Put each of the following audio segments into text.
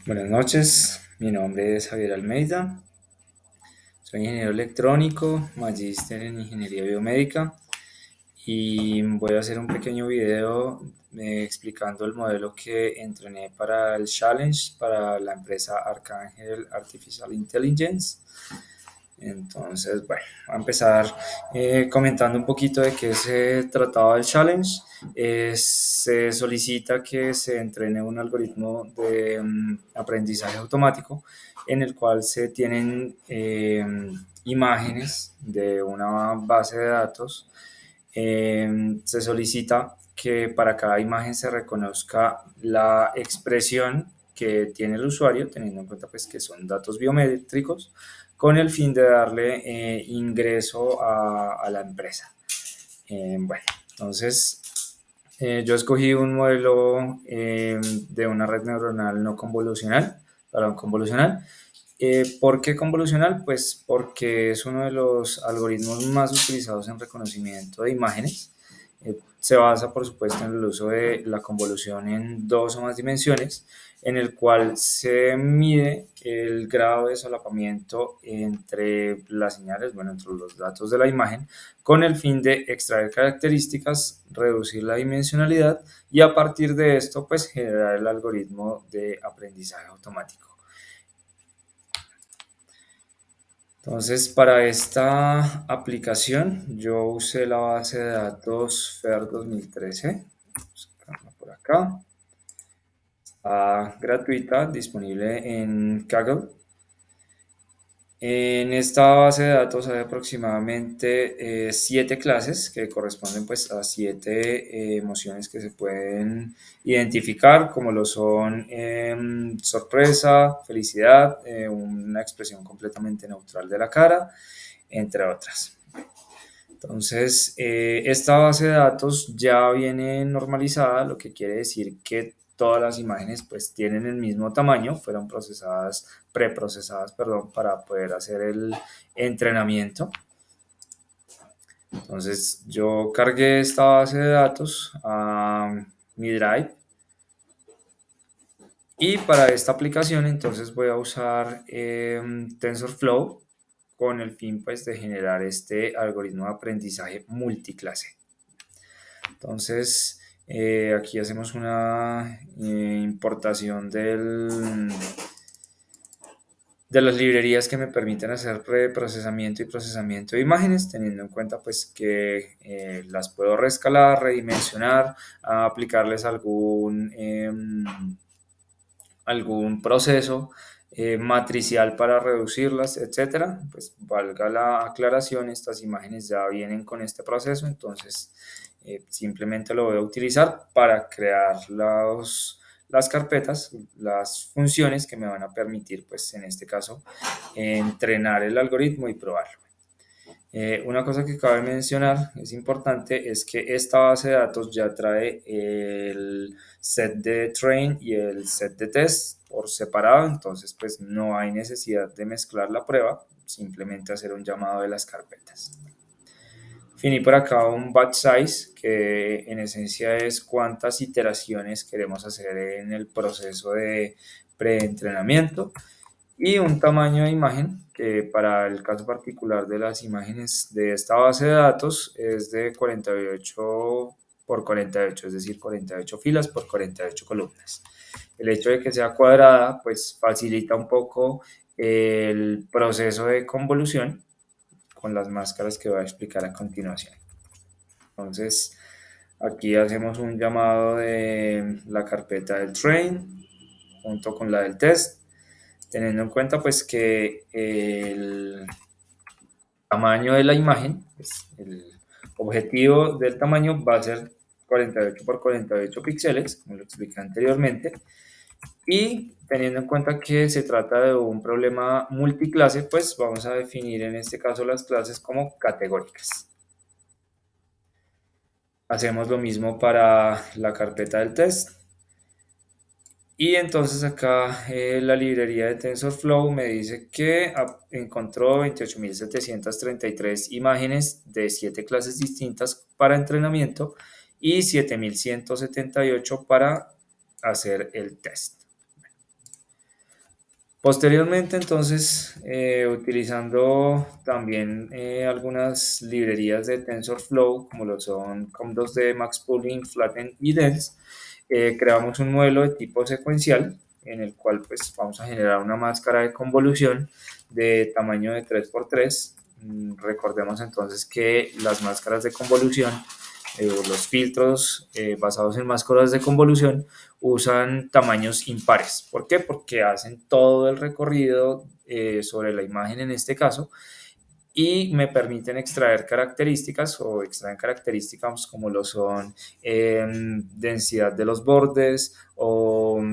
Buenas noches, mi nombre es Javier Almeida, soy ingeniero electrónico, magíster en ingeniería biomédica y voy a hacer un pequeño video explicando el modelo que entrené para el Challenge para la empresa Arcángel Artificial Intelligence. Entonces, bueno, voy a empezar comentando un poquito de qué se trataba el challenge. Se solicita que se entrene un algoritmo de aprendizaje automático en el cual se tienen imágenes de una base de datos. Se solicita que para cada imagen se reconozca la expresión que tiene el usuario, teniendo en cuenta pues, que son datos biométricos, con el fin de darle ingreso a la empresa. Bueno, entonces yo escogí un modelo de una red neuronal no convolucional, perdón, convolucional. ¿Por qué convolucional? Pues porque es uno de los algoritmos más utilizados en reconocimiento de imágenes. Se basa, por supuesto, en el uso de la convolución en dos o más dimensiones, en el cual se mide el grado de solapamiento entre las señales, bueno, entre los datos de la imagen, con el fin de extraer características, reducir la dimensionalidad y a partir de esto, pues generar el algoritmo de aprendizaje automático. Entonces, para esta aplicación, yo usé la base de datos FAIR 2013. Buscarla por acá. Está gratuita, disponible en Kaggle. En esta base de datos hay aproximadamente 7 clases que corresponden pues a 7 emociones que se pueden identificar, como lo son sorpresa, felicidad, una expresión completamente neutral de la cara, entre otras. Entonces, esta base de datos ya viene normalizada, lo que quiere decir que todas las imágenes pues tienen el mismo tamaño, fueron preprocesadas, perdón, para poder hacer el entrenamiento. Entonces, yo cargué esta base de datos a mi Drive y para esta aplicación entonces voy a usar TensorFlow con el fin pues de generar este algoritmo de aprendizaje multiclase. Entonces, aquí hacemos una importación de las librerías que me permiten hacer preprocesamiento y procesamiento de imágenes, teniendo en cuenta pues que las puedo reescalar, redimensionar, aplicarles algún proceso matricial para reducirlas, etcétera. Pues valga la aclaración, estas imágenes ya vienen con este proceso, entonces simplemente lo voy a utilizar para crear las carpetas, las funciones que me van a permitir, pues en este caso, entrenar el algoritmo y probarlo. Una cosa que cabe mencionar, es importante, es que esta base de datos ya trae el set de train y el set de test por separado, entonces pues no hay necesidad de mezclar la prueba, simplemente hacer un llamado de las carpetas. Finí por acá un batch size, que en esencia es cuántas iteraciones queremos hacer en el proceso de preentrenamiento, y un tamaño de imagen que para el caso particular de las imágenes de esta base de datos es de 48 por 48, es decir, 48 filas por 48 columnas. El hecho de que sea cuadrada pues facilita un poco el proceso de convolución con las máscaras que voy a explicar a continuación. Entonces, aquí hacemos un llamado de la carpeta del train junto con la del test, teniendo en cuenta pues que el tamaño de la imagen, pues, el objetivo del tamaño va a ser 48 por 48 píxeles, como lo expliqué anteriormente, y teniendo en cuenta que se trata de un problema multiclase, pues vamos a definir en este caso las clases como categóricas. Hacemos lo mismo para la carpeta del test. Y entonces acá la librería de TensorFlow me dice que encontró 28.733 imágenes de 7 clases distintas para entrenamiento y 7.178 para hacer el test. Posteriormente, entonces, utilizando también algunas librerías de TensorFlow, como lo son Com2D, MaxPooling, Flatten y Dense, creamos un modelo de tipo secuencial en el cual pues, vamos a generar una máscara de convolución de tamaño de 3x3. Recordemos entonces que las máscaras de convolución, los filtros basados en máscaras de convolución, usan tamaños impares. ¿Por qué? Porque hacen todo el recorrido sobre la imagen en este caso y me permiten extraer características o extraen características como lo son densidad de los bordes o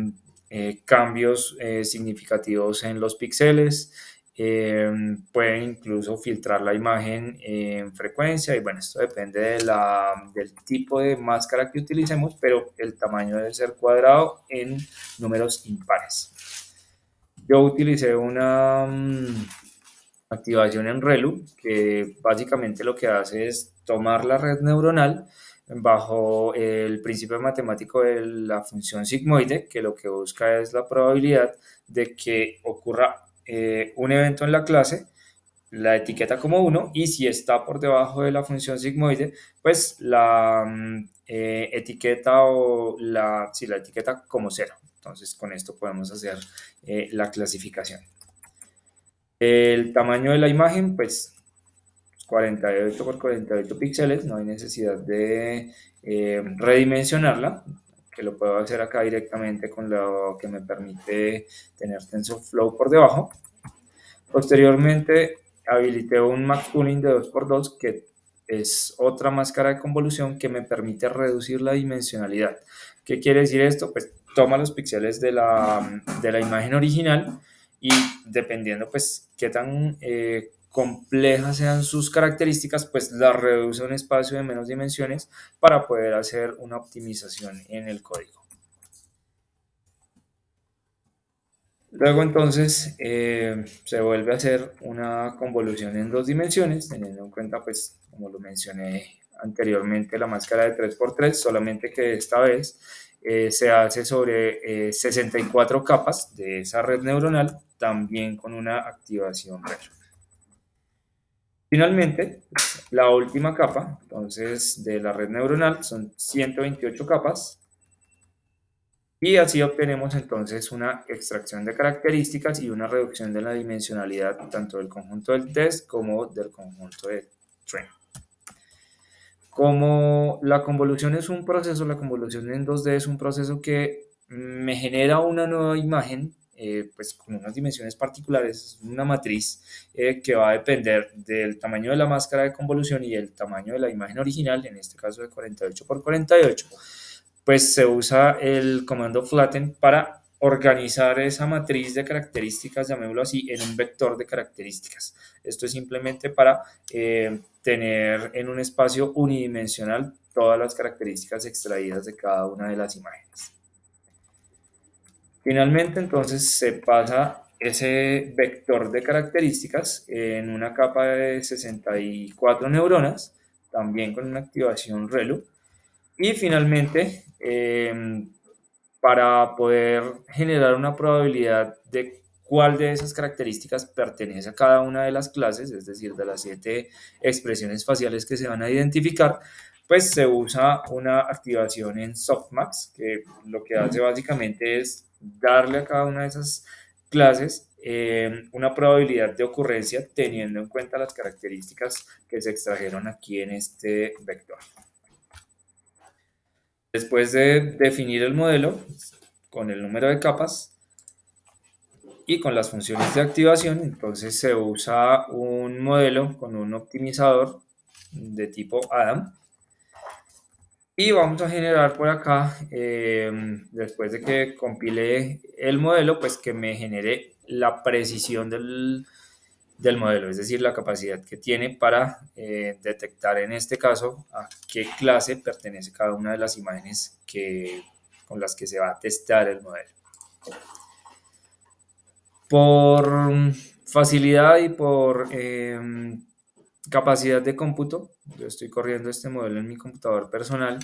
cambios significativos en los píxeles. Pueden incluso filtrar la imagen en frecuencia y bueno, esto depende del tipo de máscara que utilicemos, pero el tamaño debe ser cuadrado en números impares. Yo utilicé una activación en ReLU, que básicamente lo que hace es tomar la red neuronal bajo el principio matemático de la función sigmoide, que lo que busca es la probabilidad de que ocurra un evento en la clase, la etiqueta como 1 y si está por debajo de la función sigmoide, pues la etiqueta o la etiqueta como 0. Entonces con esto podemos hacer la clasificación. El tamaño de la imagen, pues 48 por 48 píxeles, no hay necesidad de redimensionarla, que lo puedo hacer acá directamente con lo que me permite tener TensorFlow por debajo. Posteriormente habilité un max pooling de 2x2 que es otra máscara de convolución que me permite reducir la dimensionalidad. ¿Qué quiere decir esto? Pues toma los píxeles de la imagen original y dependiendo pues qué tan complejas sean sus características, pues la reduce a un espacio de menos dimensiones para poder hacer una optimización en el código. Luego entonces se vuelve a hacer una convolución en 2 dimensiones, teniendo en cuenta, pues, como lo mencioné anteriormente, la máscara de 3x3, solamente que esta vez se hace sobre 64 capas de esa red neuronal, también con una activación REL. Finalmente, la última capa, entonces, de la red neuronal son 128 capas, y así obtenemos entonces una extracción de características y una reducción de la dimensionalidad tanto del conjunto del test como del conjunto de train. Como la convolución es un proceso, la convolución en 2D es un proceso que me genera una nueva imagen, pues con unas dimensiones particulares, una matriz que va a depender del tamaño de la máscara de convolución y el tamaño de la imagen original, en este caso de 48 por 48, pues se usa el comando flatten para organizar esa matriz de características, llamémoslo así, en un vector de características. Esto es simplemente para tener en un espacio unidimensional todas las características extraídas de cada una de las imágenes. Finalmente, entonces, se pasa ese vector de características en una capa de 64 neuronas, también con una activación ReLU. Y finalmente, para poder generar una probabilidad de cuál de esas características pertenece a cada una de las clases, es decir, de las 7 expresiones faciales que se van a identificar, pues se usa una activación en softmax, que lo que hace básicamente es darle a cada una de esas clases una probabilidad de ocurrencia teniendo en cuenta las características que se extrajeron aquí en este vector. Después de definir el modelo con el número de capas y con las funciones de activación, entonces se usa un modelo con un optimizador de tipo Adam. Y vamos a generar por acá, después de que compile el modelo, pues que me genere la precisión del modelo, es decir, la capacidad que tiene para detectar en este caso a qué clase pertenece cada una de las imágenes con las que se va a testar el modelo. Por facilidad y por capacidad de cómputo, yo estoy corriendo este modelo en mi computador personal,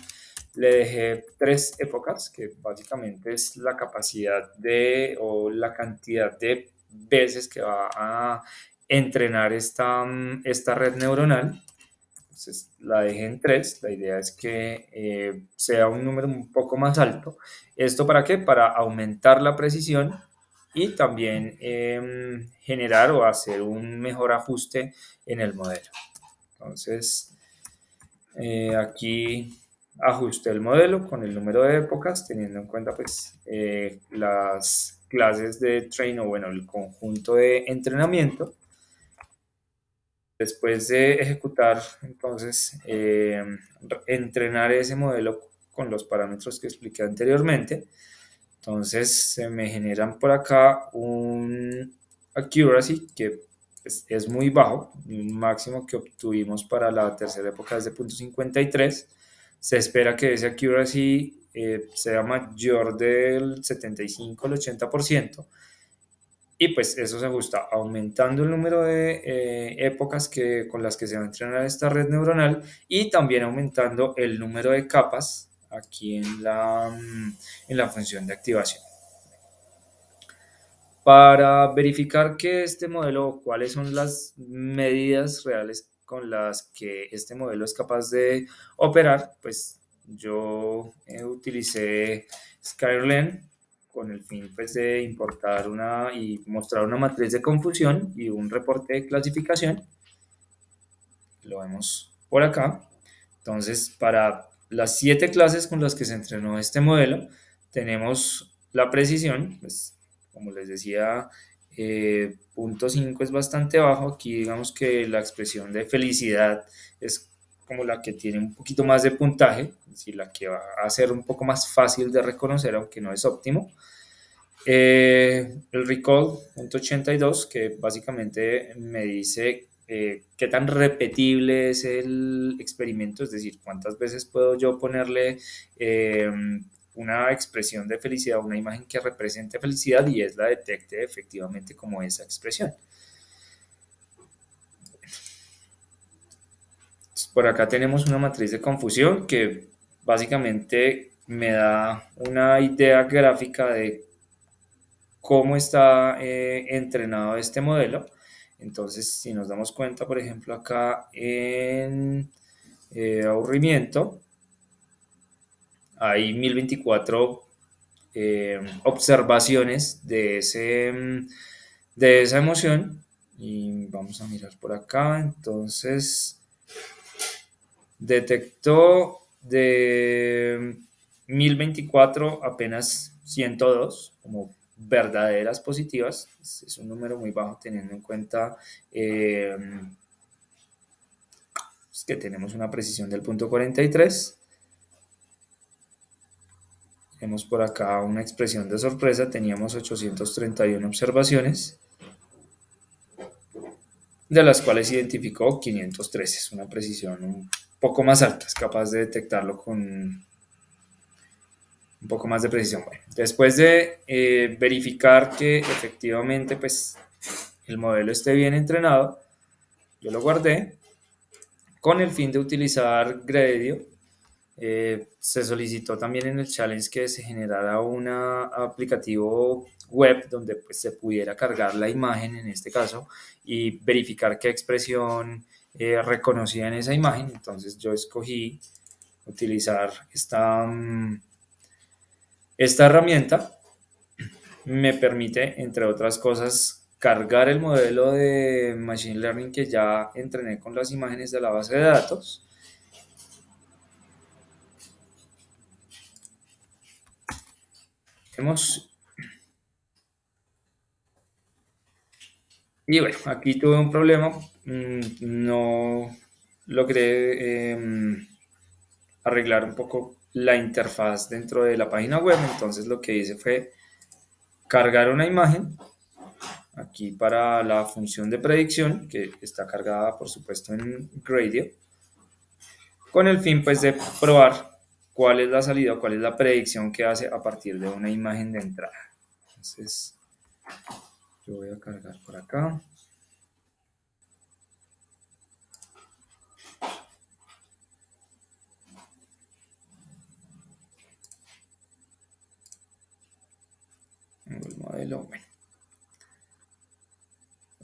le dejé 3 épocas, que básicamente es la capacidad o la cantidad de veces que va a entrenar esta red neuronal. Entonces la dejé en 3. La idea es que sea un número un poco más alto. ¿Esto para qué? Para aumentar la precisión y también generar o hacer un mejor ajuste en el modelo. Entonces, aquí ajusté el modelo con el número de épocas, teniendo en cuenta pues las clases de train o bueno, el conjunto de entrenamiento. Después de ejecutar, entonces, entrenar ese modelo con los parámetros que expliqué anteriormente, entonces se me generan por acá un accuracy que es muy bajo, un máximo que obtuvimos para la tercera época es de 0.53. Se espera que ese accuracy sea mayor del 75 al 80%. Y pues eso se ajusta aumentando el número de épocas con las que se va a entrenar esta red neuronal y también aumentando el número de capas aquí en la función de activación. Para verificar que este modelo, cuáles son las medidas reales con las que este modelo es capaz de operar, pues yo utilicé Skylern con el fin pues, de importar y mostrar una matriz de confusión y un reporte de clasificación. Lo vemos por acá. Entonces, para las 7 clases con las que se entrenó este modelo, tenemos la precisión, pues, como les decía, punto 5 es bastante bajo. Aquí digamos que la expresión de felicidad es como la que tiene un poquito más de puntaje, es decir, la que va a ser un poco más fácil de reconocer, aunque no es óptimo. El recall, punto 82, que básicamente me dice qué tan repetible es el experimento, es decir, cuántas veces puedo yo ponerle una expresión de felicidad, una imagen que represente felicidad y es la detecte efectivamente como esa expresión. Por acá tenemos una matriz de confusión que básicamente me da una idea gráfica de cómo está entrenado este modelo. Entonces, si nos damos cuenta, por ejemplo, acá en aburrimiento, hay 1024 observaciones de esa emoción. Y vamos a mirar por acá. Entonces, detectó de 1024 apenas 102 como verdaderas positivas. Es un número muy bajo teniendo en cuenta que tenemos una precisión del punto 43. Tenemos por acá una expresión de sorpresa, teníamos 831 observaciones, de las cuales identificó 513. Es una precisión un poco más alta, es capaz de detectarlo con un poco más de precisión. Bueno, después de verificar que efectivamente pues, el modelo esté bien entrenado, yo lo guardé con el fin de utilizar Gradio. Se solicitó también en el challenge que se generara un aplicativo web donde pues, se pudiera cargar la imagen en este caso y verificar qué expresión reconocía en esa imagen. Entonces yo escogí utilizar esta herramienta. Me permite, entre otras cosas, cargar el modelo de Machine Learning que ya entrené con las imágenes de la base de datos. Y bueno, aquí tuve un problema. No logré arreglar un poco la interfaz dentro de la página web. Entonces lo que hice fue cargar una imagen aquí para la función de predicción que está cargada por supuesto en Gradio, con el fin pues de probar cuál es la salida o cuál es la predicción que hace a partir de una imagen de entrada. Entonces yo voy a cargar por acá. Tengo el modelo. Bueno.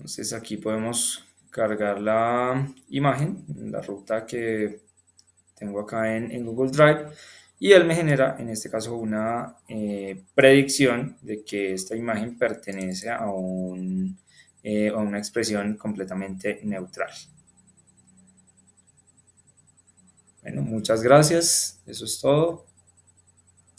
Entonces aquí podemos cargar la imagen, la ruta que tengo acá en Google Drive, y él me genera en este caso una predicción de que esta imagen pertenece a una expresión completamente neutral. Bueno, muchas gracias, eso es todo.